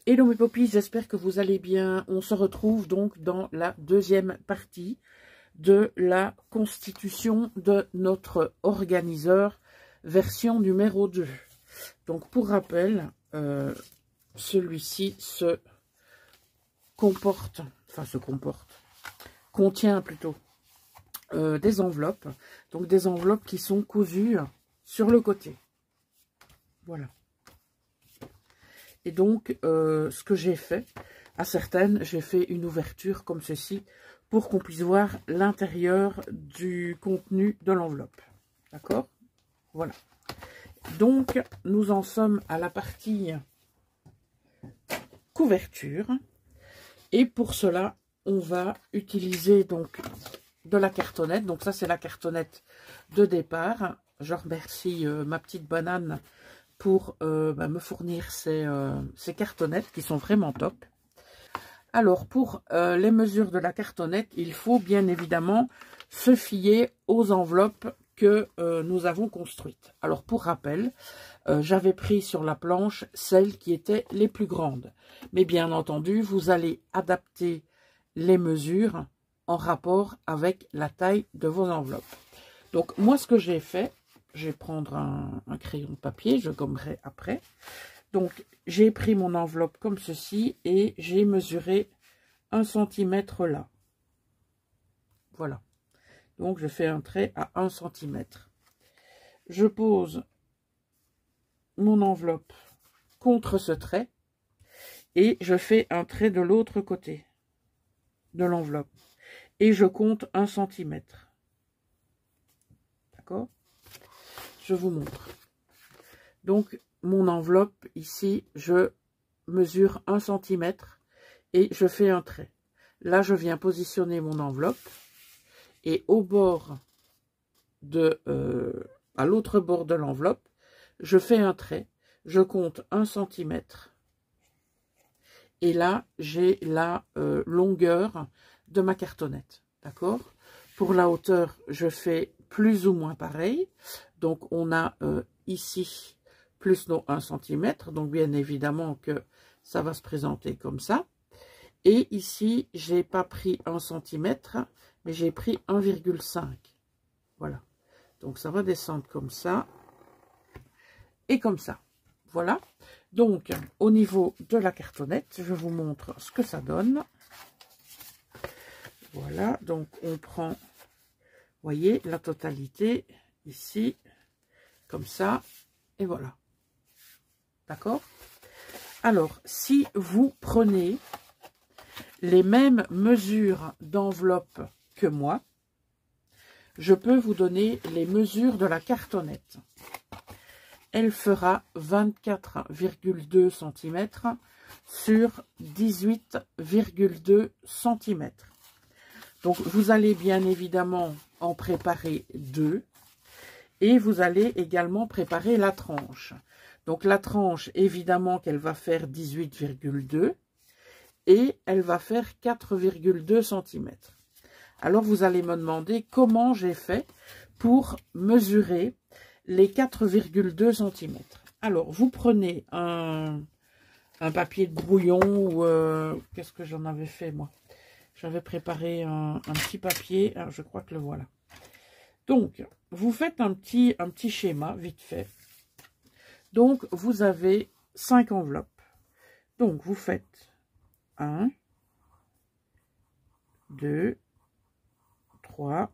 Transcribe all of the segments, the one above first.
Hello mes poppies, j'espère que vous allez bien. On se retrouve donc dans la deuxième partie de la constitution de notre organiseur version numéro 2. Donc pour rappel, celui-ci contient plutôt des enveloppes. Donc des enveloppes qui sont cousues sur le côté. Voilà. Et donc, ce que j'ai fait, à certaines, j'ai fait une ouverture comme ceci pour qu'on puisse voir l'intérieur du contenu de l'enveloppe. D'accord? Voilà. Donc, nous en sommes à la partie couverture. Et pour cela, on va utiliser donc de la cartonnette. Donc ça, c'est la cartonnette de départ. Je remercie ma petite banane pour me fournir ces cartonnettes qui sont vraiment top. Alors, pour les mesures de la cartonnette, il faut bien évidemment se fier aux enveloppes que nous avons construites. Alors, pour rappel, j'avais pris sur la planche celles qui étaient les plus grandes. Mais bien entendu, vous allez adapter les mesures en rapport avec la taille de vos enveloppes. Donc, moi, ce que j'ai fait, je vais prendre un crayon de papier, je gommerai après. Donc, j'ai pris mon enveloppe comme ceci et j'ai mesuré 1 cm là. Voilà. Donc, je fais un trait à 1 cm. Je pose mon enveloppe contre ce trait et je fais un trait de l'autre côté de l'enveloppe. Et je compte 1 cm. D'accord ? Je vous montre. Donc, mon enveloppe, ici, je mesure 1 cm et je fais un trait. Là, je viens positionner mon enveloppe et au bord à l'autre bord de l'enveloppe, je fais un trait. Je compte 1 cm. Et là, j'ai la longueur de ma cartonnette. D'accord ? Pour la hauteur, je fais plus ou moins pareil. Donc, on a ici plus nos 1 cm. Donc, bien évidemment que ça va se présenter comme ça. Et ici, j'ai pas pris 1 cm, mais j'ai pris 1,5. Voilà. Donc, ça va descendre comme ça et comme ça. Voilà. Donc, au niveau de la cartonnette, je vous montre ce que ça donne. Voilà. Donc, on prend, vous voyez, la totalité ici, comme ça, et voilà. D'accord? Alors, si vous prenez les mêmes mesures d'enveloppe que moi, je peux vous donner les mesures de la cartonnette. Elle fera 24,2 cm sur 18,2 cm. Donc, vous allez bien évidemment en préparer 2. Et vous allez également préparer la tranche. Donc, la tranche, évidemment qu'elle va faire 18,2 et elle va faire 4,2 cm. Alors, vous allez me demander comment j'ai fait pour mesurer les 4,2 cm. Alors, vous prenez un papier de brouillon ou qu'est-ce que j'en avais fait, moi? J'avais préparé un petit papier, alors, je crois que le voilà. Donc, vous faites un petit schéma, vite fait. Donc, vous avez 5 enveloppes. Donc, vous faites 1, 2, 3,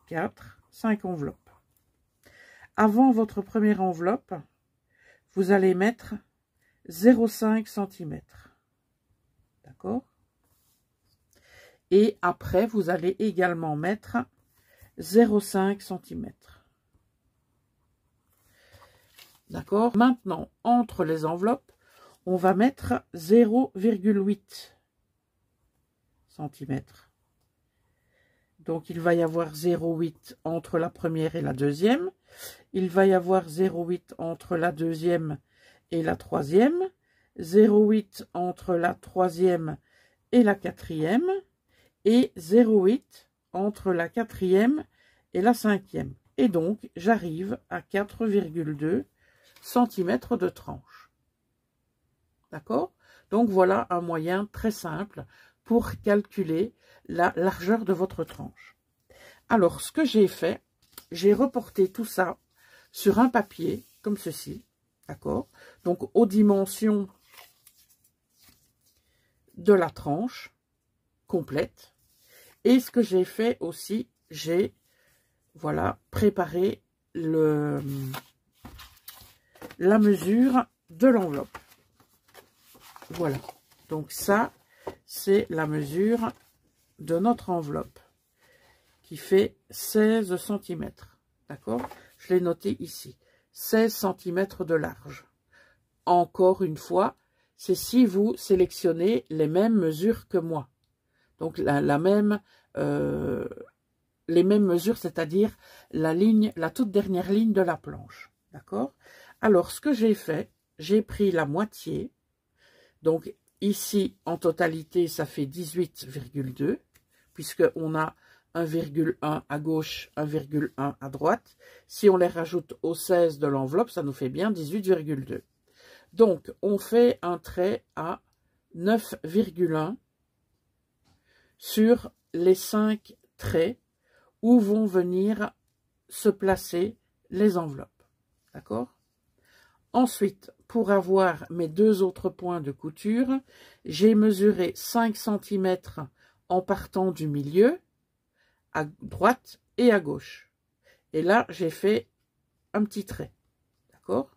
4, 5 enveloppes. Avant votre première enveloppe, vous allez mettre 0,5 cm. D'accord? Et après, vous allez également mettre 0,5 cm. D'accord? Maintenant, entre les enveloppes, on va mettre 0,8 cm. Donc, il va y avoir 0,8 entre la première et la deuxième. Il va y avoir 0,8 entre la deuxième et la troisième. 0,8 entre la troisième et la quatrième. Et 0,8 entre la quatrième et la cinquième. Et donc, j'arrive à 4,2 cm de tranche. D'accord? Donc, voilà un moyen très simple pour calculer la largeur de votre tranche. Alors, ce que j'ai fait, j'ai reporté tout ça sur un papier, comme ceci. D'accord? Donc, aux dimensions de la tranche complète. Et ce que j'ai fait aussi, j'ai voilà, préparé la mesure de l'enveloppe. Voilà. Donc ça, c'est la mesure de notre enveloppe qui fait 16 cm. D'accord? Je l'ai noté ici. 16 cm de large. Encore une fois, c'est si vous sélectionnez les mêmes mesures que moi. Donc les mêmes mesures, c'est-à-dire la toute dernière ligne de la planche. D'accord? Alors, ce que j'ai fait, j'ai pris la moitié. Donc ici, en totalité, ça fait 18,2, puisqu'on a 1,1 à gauche, 1,1 à droite. Si on les rajoute au 16 de l'enveloppe, ça nous fait bien 18,2. Donc, on fait un trait à 9,1 sur les 5 traits où vont venir se placer les enveloppes. D'accord? Ensuite, pour avoir mes 2 autres points de couture, j'ai mesuré 5 cm en partant du milieu, à droite et à gauche. Et là, j'ai fait un petit trait. D'accord?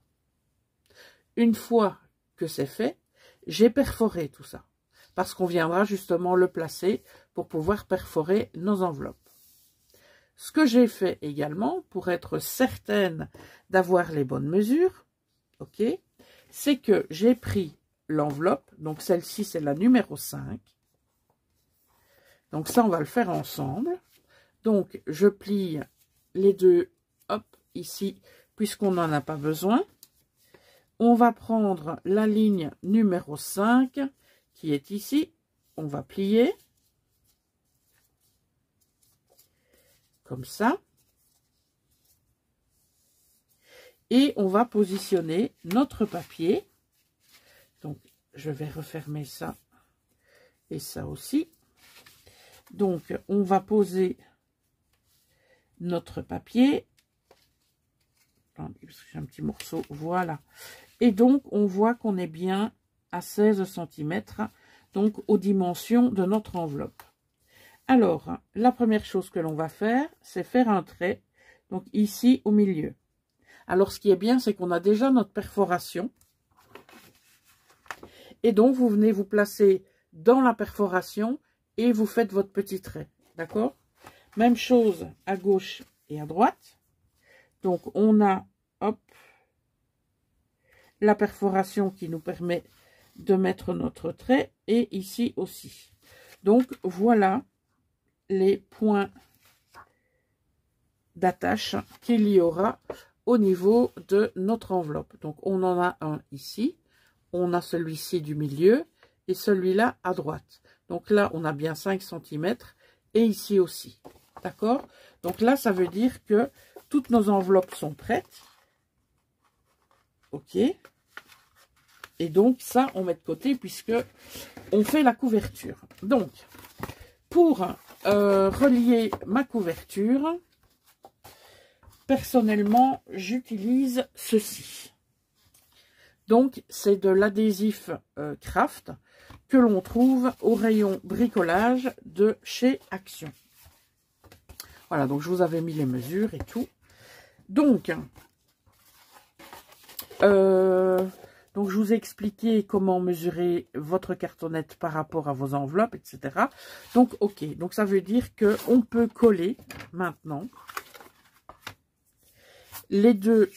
Une fois que c'est fait, j'ai perforé tout ça. Parce qu'on viendra justement le placer pour pouvoir perforer nos enveloppes. Ce que j'ai fait également, pour être certaine d'avoir les bonnes mesures, ok, c'est que j'ai pris l'enveloppe, donc celle-ci c'est la numéro 5. Donc ça, on va le faire ensemble. Donc, je plie les deux, hop, ici, puisqu'on n'en a pas besoin. On va prendre la ligne numéro 5, qui est ici. On va plier. Comme ça. Et on va positionner notre papier. Donc, je vais refermer ça et ça aussi. Donc, on va poser notre papier. Attendez, parce que j'ai un petit morceau. Voilà. Et donc, on voit qu'on est bien à 16 cm, donc aux dimensions de notre enveloppe. Alors, la première chose que l'on va faire, c'est faire un trait, donc ici au milieu. Alors, ce qui est bien, c'est qu'on a déjà notre perforation. Et donc, vous venez vous placer dans la perforation et vous faites votre petit trait. D'accord? Même chose à gauche et à droite. Donc, on a, hop, la perforation qui nous permet de mettre notre trait. Et ici aussi. Donc, voilà les points d'attache qu'il y aura au niveau de notre enveloppe. Donc, on en a un ici. On a celui-ci du milieu et celui-là à droite. Donc là, on a bien 5 cm et ici aussi. D'accord? Donc là, ça veut dire que toutes nos enveloppes sont prêtes. OK. Et donc, ça, on met de côté puisque on fait la couverture. Donc, pour relier ma couverture, personnellement, j'utilise ceci. Donc, c'est de l'adhésif Craft que l'on trouve au rayon bricolage de chez Action. Voilà, donc je vous avais mis les mesures et tout. Donc, je vous ai expliqué comment mesurer votre cartonnette par rapport à vos enveloppes, etc. Donc, ok. Donc, ça veut dire qu'on peut coller maintenant les deux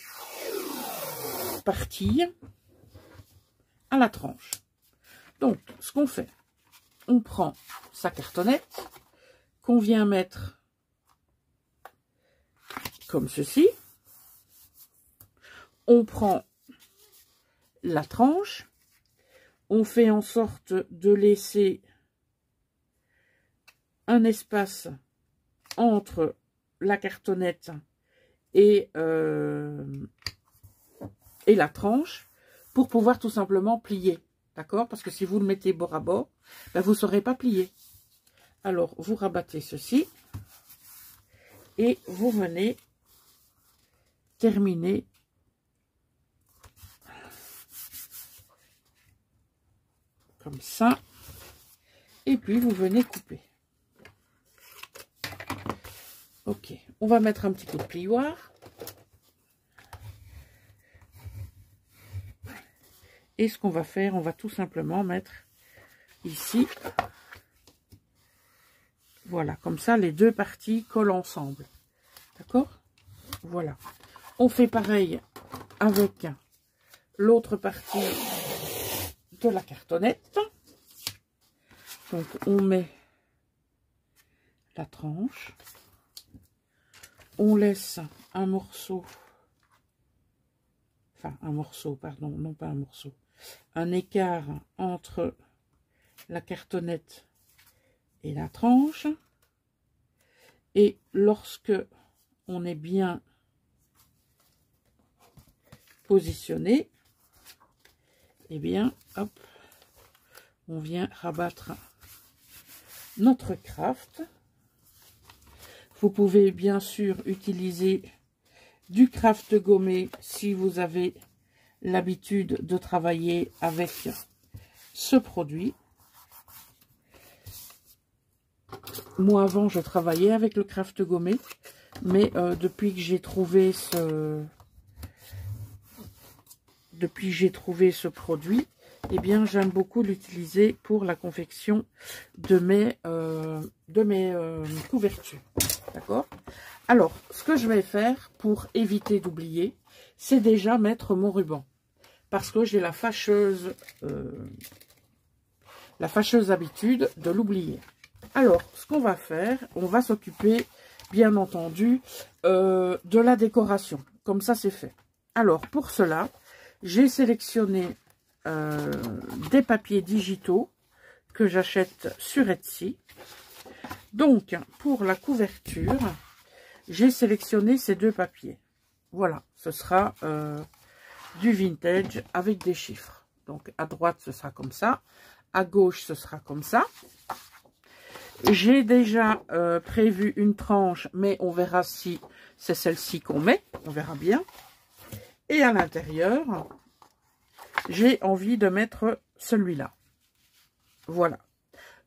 parties à la tranche. Donc, ce qu'on fait, on prend sa cartonnette qu'on vient mettre comme ceci. On prend la tranche, on fait en sorte de laisser un espace entre la cartonnette et la tranche pour pouvoir tout simplement plier. D'accord? Parce que si vous le mettez bord à bord, ben vous ne saurez pas plier. Alors, vous rabattez ceci et vous venez terminer comme ça. Et puis, vous venez couper. Ok, on va mettre un petit coup de plioir. Et ce qu'on va faire, on va tout simplement mettre ici. Voilà, comme ça, les deux parties collent ensemble. D'accord? Voilà. On fait pareil avec l'autre partie de la cartonnette. Donc, on met la tranche. On laisse un morceau. Enfin, un morceau, pardon, non pas un morceau. Un écart entre la cartonnette et la tranche. Et lorsque on est bien positionné, eh bien, hop, on vient rabattre notre craft. Vous pouvez bien sûr utiliser du craft gommé si vous avez l'habitude de travailler avec ce produit. Moi avant je travaillais avec le craft gommé, mais depuis que j'ai trouvé ce produit, eh bien j'aime beaucoup l'utiliser pour la confection de mes couvertures. D'accord? Alors, ce que je vais faire pour éviter d'oublier, c'est déjà mettre mon ruban. Parce que j'ai la fâcheuse habitude de l'oublier. Alors, ce qu'on va faire, on va s'occuper, bien entendu, de la décoration. Comme ça, c'est fait. Alors, pour cela, j'ai sélectionné des papiers digitaux que j'achète sur Etsy. Donc, pour la couverture, j'ai sélectionné ces deux papiers. Voilà, ce sera du vintage avec des chiffres. Donc, à droite, ce sera comme ça. À gauche, ce sera comme ça. J'ai déjà prévu une tranche, mais on verra si c'est celle-ci qu'on met. On verra bien. Et à l'intérieur, j'ai envie de mettre celui-là. Voilà.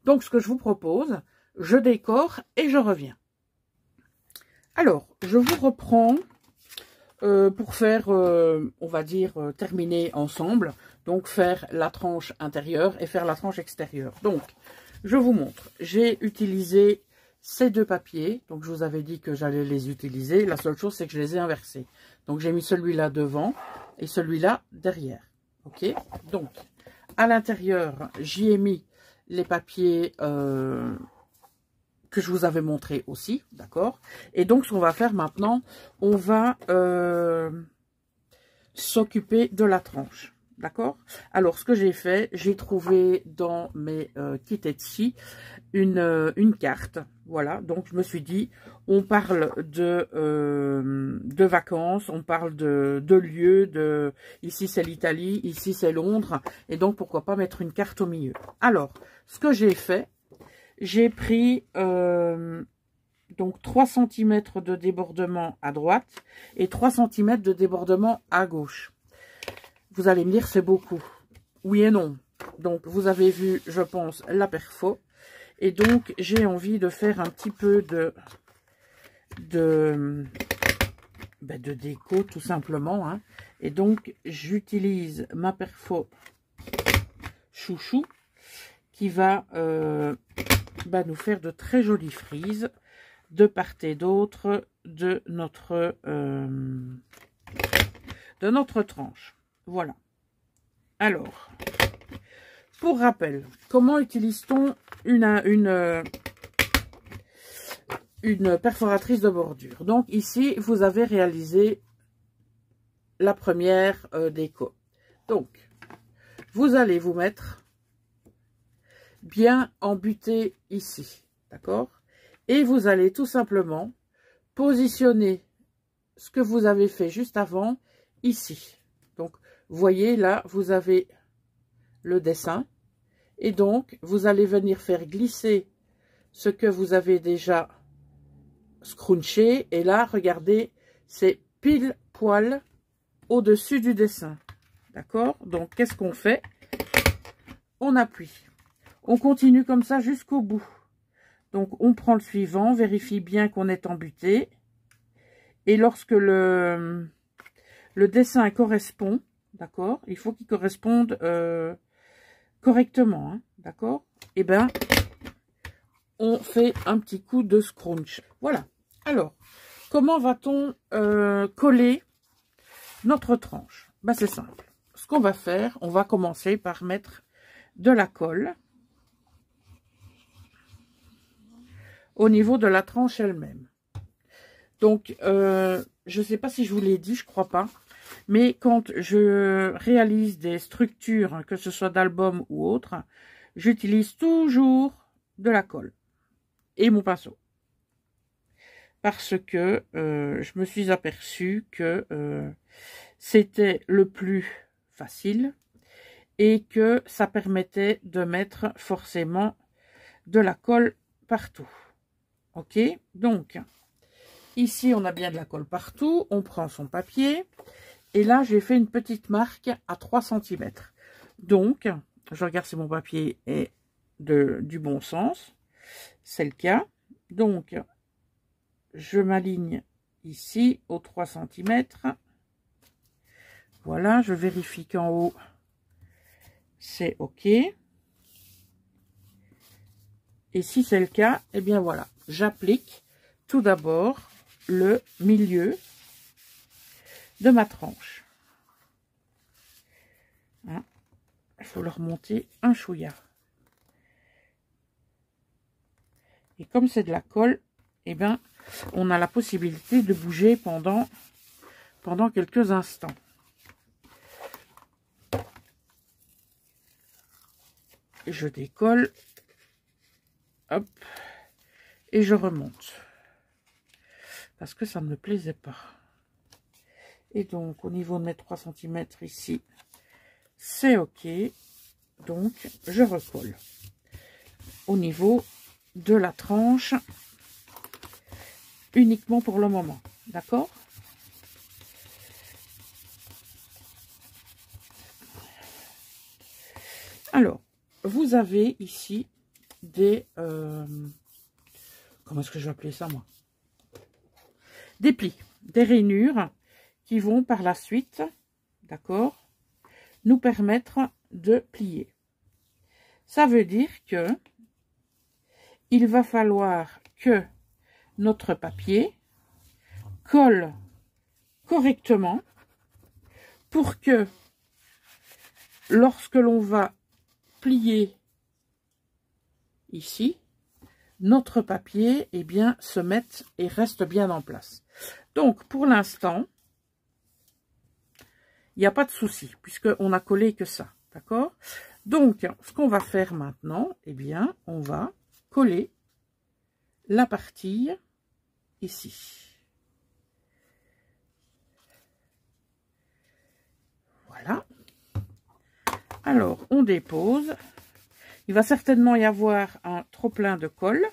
Donc, ce que je vous propose, je décore et je reviens. Alors, je vous reprends pour faire, on va dire, terminer ensemble. Donc, faire la tranche intérieure et faire la tranche extérieure. Donc, je vous montre. J'ai utilisé ces deux papiers. Donc, je vous avais dit que j'allais les utiliser. La seule chose, c'est que je les ai inversés. Donc, j'ai mis celui-là devant et celui-là derrière. Ok? Donc, à l'intérieur, j'y ai mis les papiers que je vous avais montré aussi, d'accord? Et donc, ce qu'on va faire maintenant, on va s'occuper de la tranche, d'accord? Alors, ce que j'ai fait, j'ai trouvé dans mes kits Etsy une carte, voilà. Donc, je me suis dit, on parle de vacances, on parle de lieux, ici c'est l'Italie, ici c'est Londres, et donc, pourquoi pas mettre une carte au milieu. Alors, ce que j'ai fait, j'ai pris donc 3 cm de débordement à droite et 3 cm de débordement à gauche. Vous allez me dire, c'est beaucoup. Oui et non. Donc, vous avez vu, je pense, la perfo. Et donc, j'ai envie de faire un petit peu de déco, tout simplement. Hein. Et donc, j'utilise ma perfo chouchou qui va nous faire de très jolies frises de part et d'autre de notre tranche. Voilà. Alors, pour rappel, comment utilise-t-on une perforatrice de bordure? Donc ici, vous avez réalisé la première déco. Donc, vous allez vous mettre bien embuté ici, d'accord? Et vous allez tout simplement positionner ce que vous avez fait juste avant ici. Donc, vous voyez là, vous avez le dessin. Et donc, vous allez venir faire glisser ce que vous avez déjà scrunché. Et là, regardez, c'est pile poil au-dessus du dessin. D'accord? Donc, qu'est-ce qu'on fait? On appuie. On continue comme ça jusqu'au bout. Donc, on prend le suivant, vérifie bien qu'on est embuté. Et lorsque le dessin correspond, d'accord? Il faut qu'il corresponde correctement, hein, d'accord? Et ben, on fait un petit coup de scrunch. Voilà. Alors, comment va-t-on coller notre tranche? Ben, c'est simple. Ce qu'on va faire, on va commencer par mettre de la colle au niveau de la tranche elle-même. Donc, je ne sais pas si je vous l'ai dit, je crois pas. Mais quand je réalise des structures, que ce soit d'album ou autre, j'utilise toujours de la colle et mon pinceau. Parce que je me suis aperçue que c'était le plus facile et que ça permettait de mettre forcément de la colle partout. Ok, donc ici on a bien de la colle partout, on prend son papier et là j'ai fait une petite marque à 3 cm. Donc je regarde si mon papier est du bon sens, c'est le cas. Donc je m'aligne ici aux 3 cm. Voilà, je vérifie qu'en haut c'est ok. Et si c'est le cas, eh bien voilà, j'applique tout d'abord le milieu de ma tranche. Hein, il faut le remonter un chouïa. Et comme c'est de la colle, eh bien, on a la possibilité de bouger pendant quelques instants. Je décolle. Hop. Et je remonte. Parce que ça ne me plaisait pas. Et donc, au niveau de mes 3 cm ici, c'est ok. Donc, je recolle. Au niveau de la tranche, uniquement pour le moment. D'accord? Alors, vous avez ici des... comment est-ce que je vais appeler ça, moi? Des plis, des rainures qui vont par la suite, d'accord, nous permettre de plier. Ça veut dire que il va falloir que notre papier colle correctement pour que lorsque l'on va plier ici, notre papier eh bien, se mette et reste bien en place. Donc, pour l'instant, il n'y a pas de souci, puisqu'on n'a collé que ça, d'accord? Donc, ce qu'on va faire maintenant, eh bien, on va coller la partie ici. Voilà. Alors, on dépose. Il va certainement y avoir un trop-plein de colle,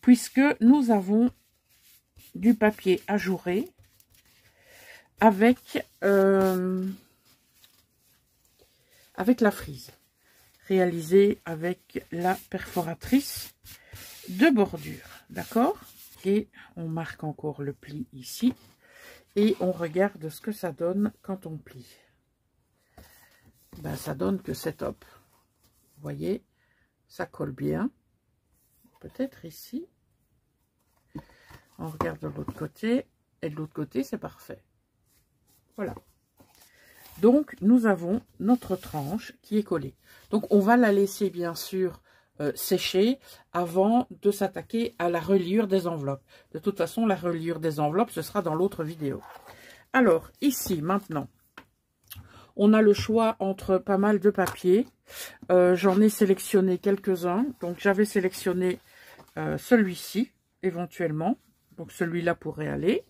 puisque nous avons du papier ajouré avec la frise, réalisée avec la perforatrice de bordure, d'accord? Et on marque encore le pli ici, et on regarde ce que ça donne quand on plie. Ben, ça donne que c'est top. Vous voyez, ça colle bien. Peut-être ici. On regarde de l'autre côté. Et de l'autre côté, c'est parfait. Voilà. Donc, nous avons notre tranche qui est collée. Donc, on va la laisser, bien sûr, sécher avant de s'attaquer à la reliure des enveloppes. De toute façon, la reliure des enveloppes, ce sera dans l'autre vidéo. Alors, ici, maintenant, on a le choix entre pas mal de papiers. J'en ai sélectionné quelques-uns. Donc, j'avais sélectionné celui-ci, éventuellement. Donc, celui-là pourrait aller.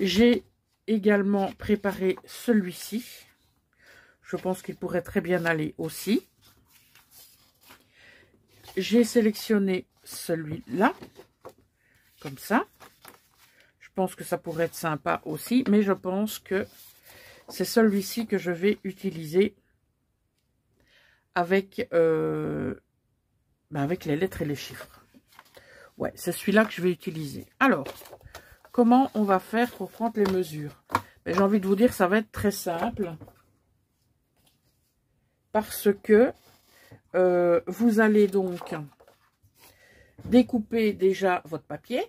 J'ai également préparé celui-ci. Je pense qu'il pourrait très bien aller aussi. J'ai sélectionné celui-là, comme ça. Je pense que ça pourrait être sympa aussi, mais je pense que c'est celui-ci que je vais utiliser avec, avec les lettres et les chiffres. Ouais, c'est celui-là que je vais utiliser. Alors, comment on va faire pour prendre les mesures? J'ai envie de vous dire, ça va être très simple. Parce que vous allez donc découper déjà votre papier.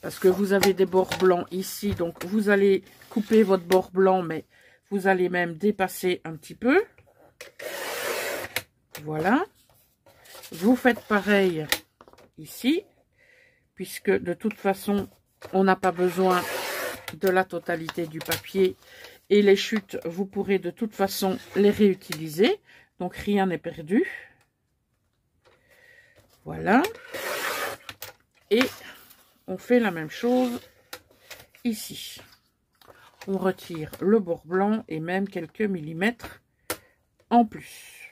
Parce que vous avez des bords blancs ici. Donc, vous allez couper votre bord blanc, mais vous allez même dépasser un petit peu. Voilà. Vous faites pareil ici. Puisque de toute façon, on n'a pas besoin de la totalité du papier. Et les chutes, vous pourrez de toute façon les réutiliser. Donc, rien n'est perdu. Voilà. Et on fait la même chose ici. On retire le bord blanc et même quelques millimètres en plus.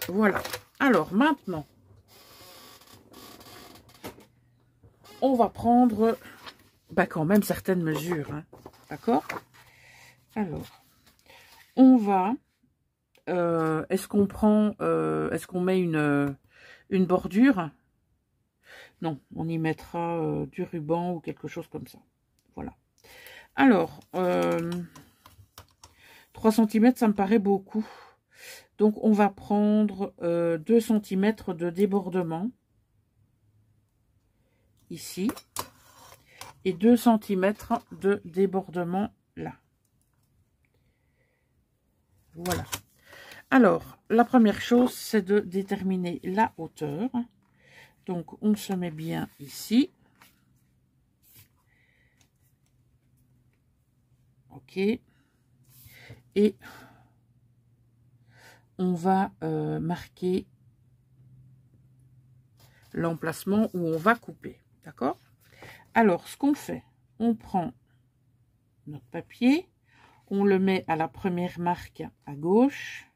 Voilà. Alors, maintenant, on va prendre quand même certaines mesures. Hein. D'accord? Alors, on va... est-ce qu'on prend... est-ce qu'on met une bordure? Non, on y mettra du ruban ou quelque chose comme ça. Voilà. Alors, 3 cm, ça me paraît beaucoup. Donc, on va prendre 2 cm de débordement. Ici. Et 2 cm de débordement là. Voilà. Alors, la première chose, c'est de déterminer la hauteur. Donc, on se met bien ici. Ok. Et on va marquer l'emplacement où on va couper. D'accord? Alors, ce qu'on fait, on prend notre papier, on le met à la première marque à gauche.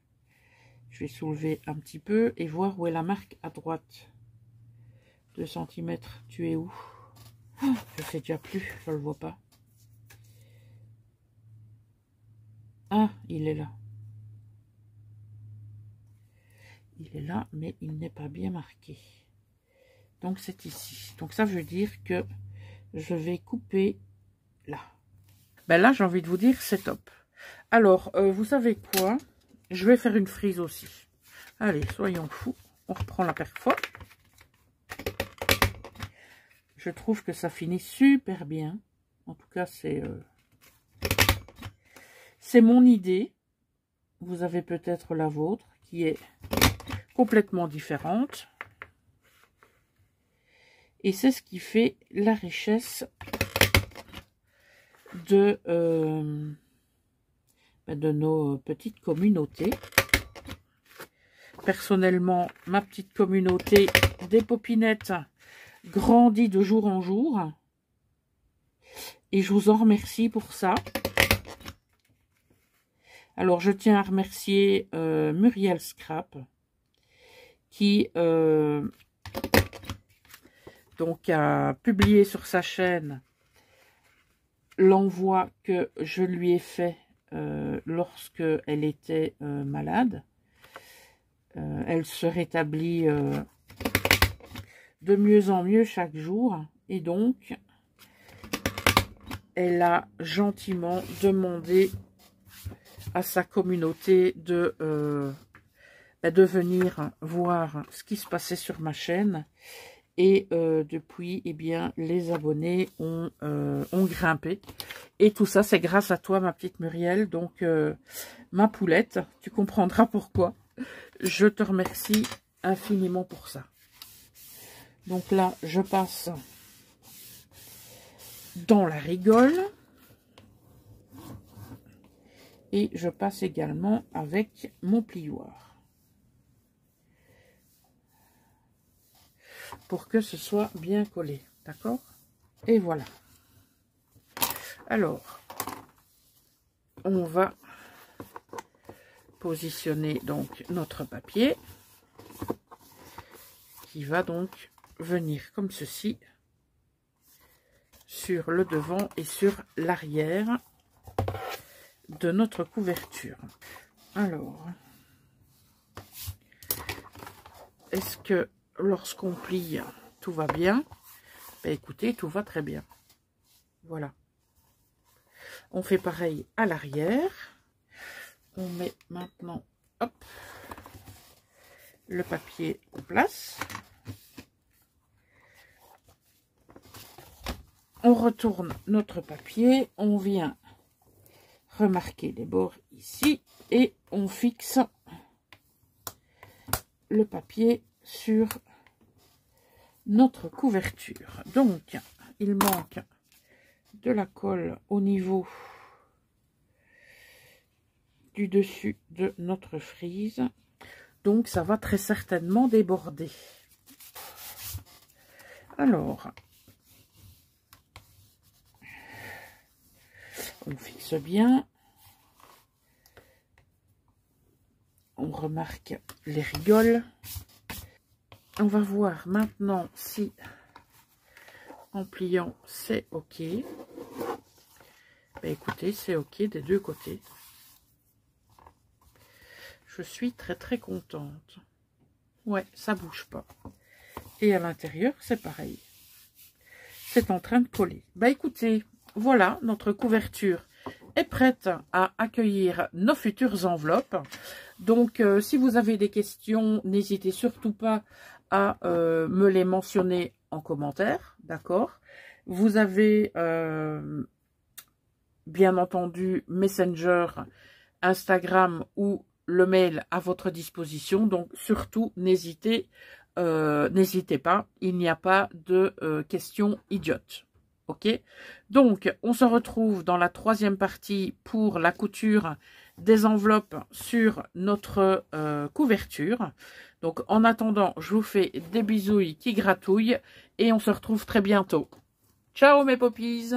Je vais soulever un petit peu et voir où est la marque à droite. 2 cm, tu es où? Oh, je ne sais déjà plus, je ne le vois pas. Ah, il est là. Il est là, mais il n'est pas bien marqué. Donc, c'est ici. Donc, ça veut dire que je vais couper là. Là, j'ai envie de vous dire, c'est top. Alors, vous savez quoi? Je vais faire une frise aussi. Allez, soyons fous. On reprend la paire fois. Je trouve que ça finit super bien. En tout cas, c'est mon idée. Vous avez peut-être la vôtre qui est complètement différente. Et c'est ce qui fait la richesse de nos petites communautés. Personnellement, ma petite communauté des popinettes grandit de jour en jour. Et je vous en remercie pour ça. Alors, je tiens à remercier Muriel Scrap qui donc a publié sur sa chaîne l'envoi que je lui ai fait lorsque elle était malade. Elle se rétablit de mieux en mieux chaque jour et donc elle a gentiment demandé à sa communauté de venir voir ce qui se passait sur ma chaîne. Et depuis, eh bien, les abonnés ont grimpé. Et tout ça, c'est grâce à toi, ma petite Muriel. Donc, ma poulette, tu comprendras pourquoi. Je te remercie infiniment pour ça. Donc là, je passe dans la rigole. Et je passe également avec mon plioir. pour que ce soit bien collé, d'accord? Et voilà. Alors, on va positionner donc notre papier qui va donc venir comme ceci sur le devant et sur l'arrière de notre couverture. Alors, est-ce que lorsqu'on plie, tout va bien? Ben écoutez, tout va très bien. Voilà. On fait pareil à l'arrière. On met maintenant, hop, le papier en place. On retourne notre papier. On vient remarquer les bords ici. Et on fixe le papier sur notre couverture. Donc, il manque de la colle au niveau du dessus de notre frise. Donc, ça va très certainement déborder. Alors, on fixe bien. On remarque les rigoles. On va voir maintenant si en pliant c'est ok. Ben écoutez, c'est ok des deux côtés. Je suis très contente. Ouais, ça bouge pas. Et à l'intérieur, c'est pareil. C'est en train de coller. Ben écoutez, voilà, notre couverture est prête à accueillir nos futures enveloppes. Donc, si vous avez des questions, n'hésitez surtout pas à me les mentionner en commentaire, d'accord? Vous avez, bien entendu, Messenger, Instagram ou le mail à votre disposition. Donc, surtout, n'hésitez pas, il n'y a pas de questions idiotes. Ok, donc on se retrouve dans la troisième partie pour la couture des enveloppes sur notre couverture. Donc en attendant, je vous fais des bisouilles qui gratouillent et on se retrouve très bientôt. Ciao mes poppies!